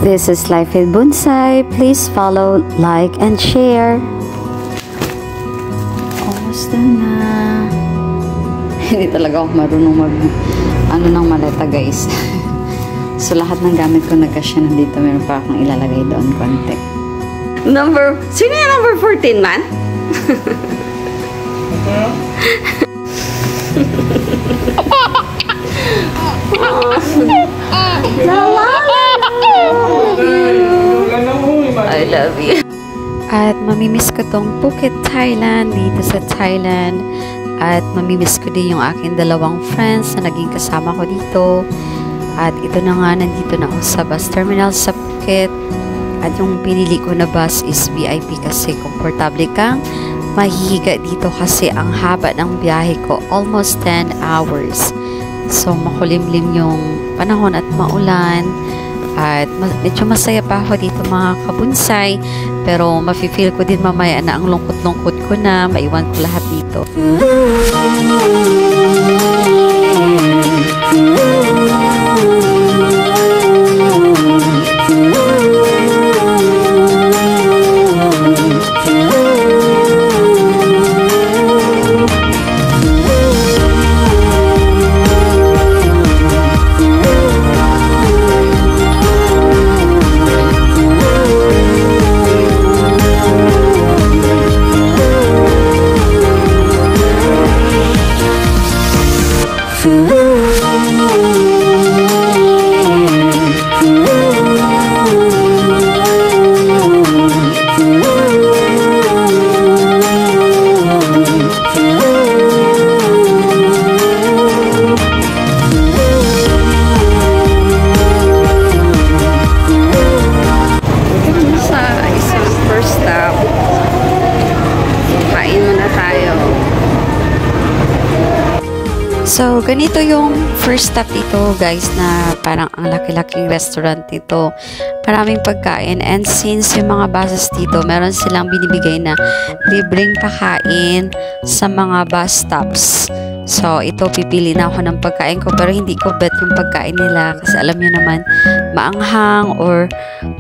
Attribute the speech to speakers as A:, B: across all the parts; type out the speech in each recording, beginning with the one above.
A: This is Life with Bonsai. Please follow, like, and share. Kumusta na? Hindi talaga ako marunong ng maleta, guys. So, lahat ng gamit ko nagkasya na dito. Meron pa akong ilalagay doon konti.
B: Sino yung number 14, man? I love you.
A: At mamimiss ko tong Phuket, Thailand, dito sa Thailand. At mamimiss ko din yung aking dalawang friends na naging kasama ko dito. At ito na nga, nandito na ako sa bus terminal sa Phuket. At yung pinili ko na bus is VIP kasi komportable kang mahihiga dito kasi ang haba ng biyahe ko, almost 10 hours. So, makulimlim yung panahon at maulan. At medyo masaya pa ako dito mga kabunsay. Pero mafe-feel ko din mamaya na ang lungkot-lungkot ko na maiwan ko lahat dito. So, ganito yung first stop dito, guys, na parang ang laki-laking restaurant dito. Maraming pagkain. And since yung mga buses dito, meron silang binibigay na libreng pakain sa mga bus stops. So, ito, pipili na ako ng pagkain ko. Pero hindi ko bet yung pagkain nila. Kasi alam nyo naman, maanghang or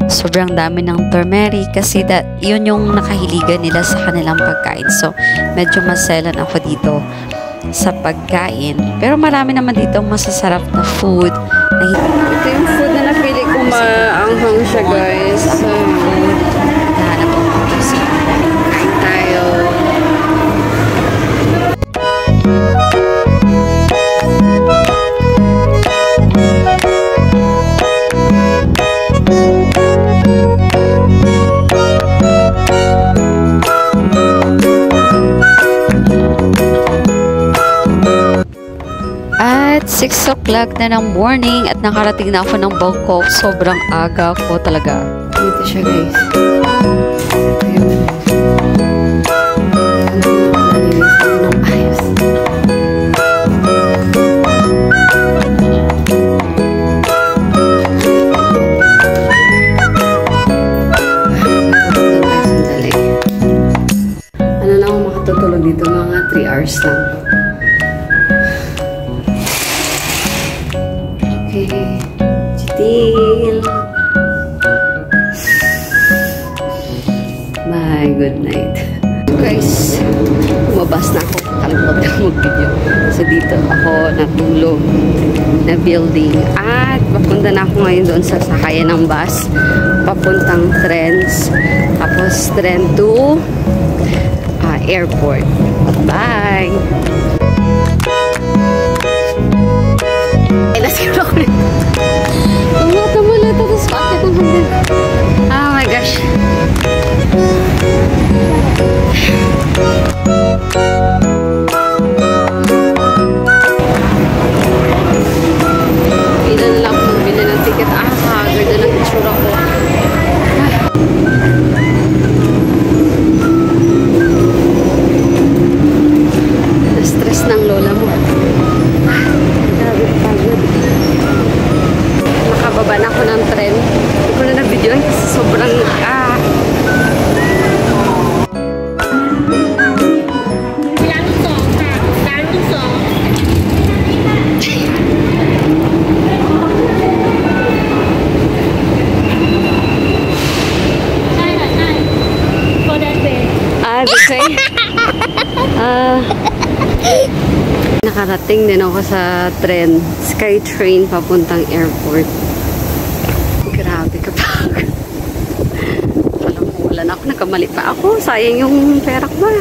A: sobrang dami ng turmeric. Kasi yun yung nakahiligan nila sa kanilang pagkain. So, medyo maselan ako dito sa pagkain. Pero marami naman dito masasarap na food.
B: Ito yung food na napili ko, maanghang siya, guys.
A: Nahanap ko dito sa kain tayo. At 6 o'clock na ng morning at nakarating na ako ng Bangkok. Sobrang aga ko talaga.
B: Dito siya, guys. Ano lang ako makatutulog dito? Mga 3 hours lang. Okay. Chitil. Bye. Good night. Guys, lumabas na ako. Kalimot na mag-video. So, dito ako natulog na building. At papunta na ako ngayon doon sa sakayan ng bus. Papuntang Trends. Tapos, tren to airport. Bye! Tumula, tapos bakit ang hanggang. Oh my gosh. Bilan lang kung bilan ng ticket. Ganda ng itsura ko. Na-stress ng lola mo. Grabe, pagod. Nakarating din ako sa tren, SkyTrain papuntang airport. Grabe kapag. Alam mo, wala na ako, nakamali pa ako. Sayang yung pera ko ba?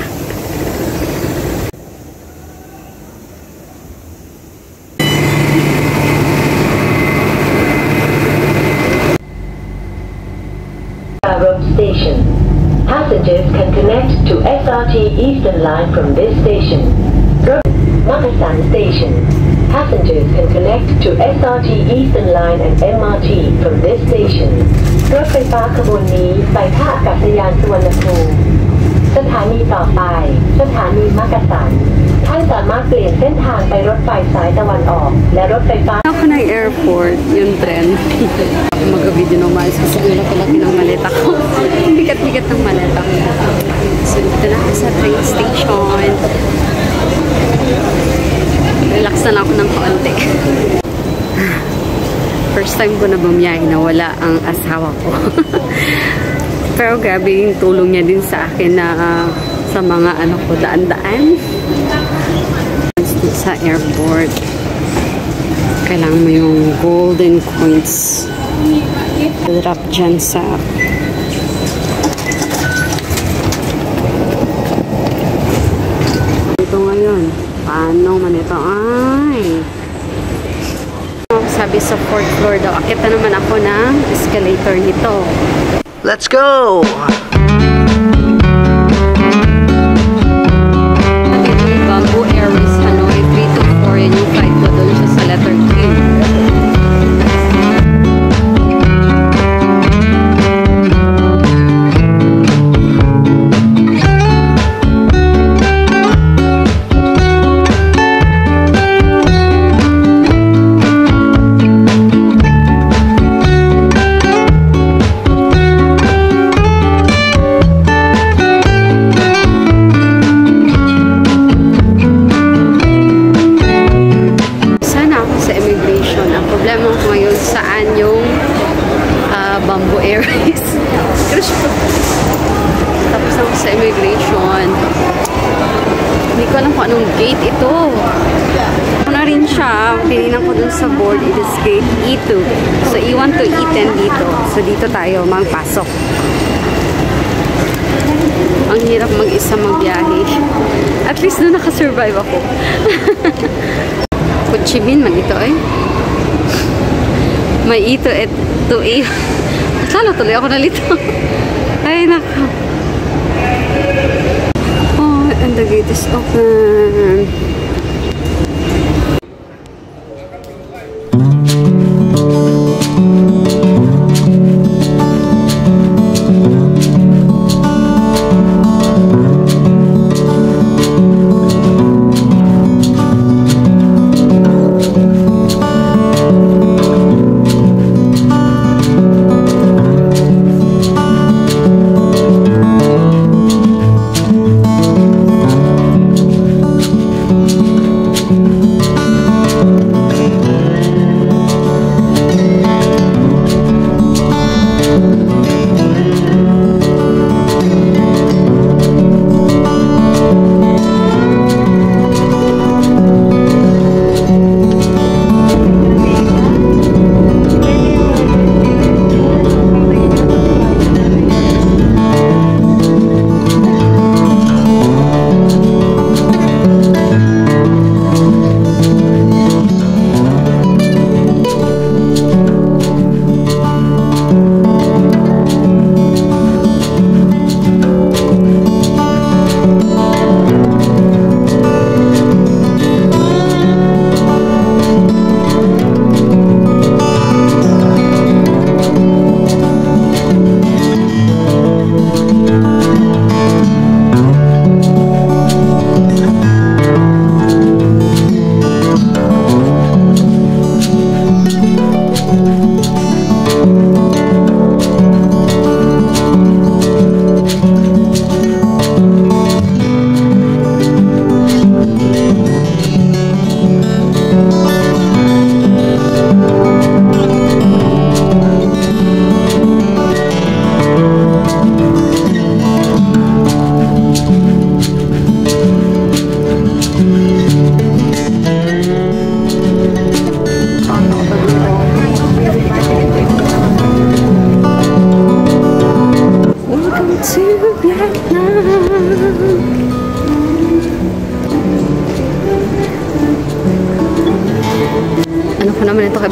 C: Road station. Passengers can connect to SRT Eastern Line from this station. Makasan Station. Passengers can connect to SRT Eastern Line and MRT from this station. รถไฟฟ้าขบวนนี้ไปท่าอากาศยานสุวรรณภูมิสถานีต่อไปสถานีมักกะสันท่านสามารถเปลี่ยนเส้นทางไปรถไฟสายตะวันออกและรถไฟฟ้า
B: Ako ng airport, yung tren. Mag-video ng maayos kasi ang laki-laki ng maleta ko. Bigat-bigat ng maleta ko. So, dito na ako sa train station. Relax na lang ako ng kaunti. First time ko na bumiyahe na wala ang asawa ko. Pero grabe yung tulong niya din sa akin na sa mga ano ko, daan-daan. Sa airport. Kailangan mo yung golden coins. Drop dyan sa ito ngayon. Paano man ito? Ay! Sabi sa 4th floor daw. Akit na naman ako ng escalator nito.
D: Let's go!
B: Ito yung Bamboo Airways Hanoi 324. Yan yung flight ko doon siya sa letter Q. Bamboo Airways. Tapos ako sa immigration. Hindi ko alam kung anong gate ito. Ako na rin siya. Pininan ko dun sa board. It is gate E2. So, E1 to E10 dito. So, dito tayo magpasok. Ang hirap mag-isa magbiyahe. At least doon nakasurvive ako. Ho Chi Minh man ito eh. May E2 at 2E. Sana tuloy ako nalito. Ay, naka. Oh, and the gate is open.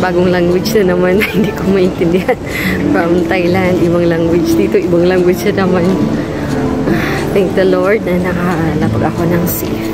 B: bagong language na naman na hindi ko maintindihan. From Thailand, ibang language. Dito, ibang language na naman. Thank the Lord na nakalapag ako ng safe.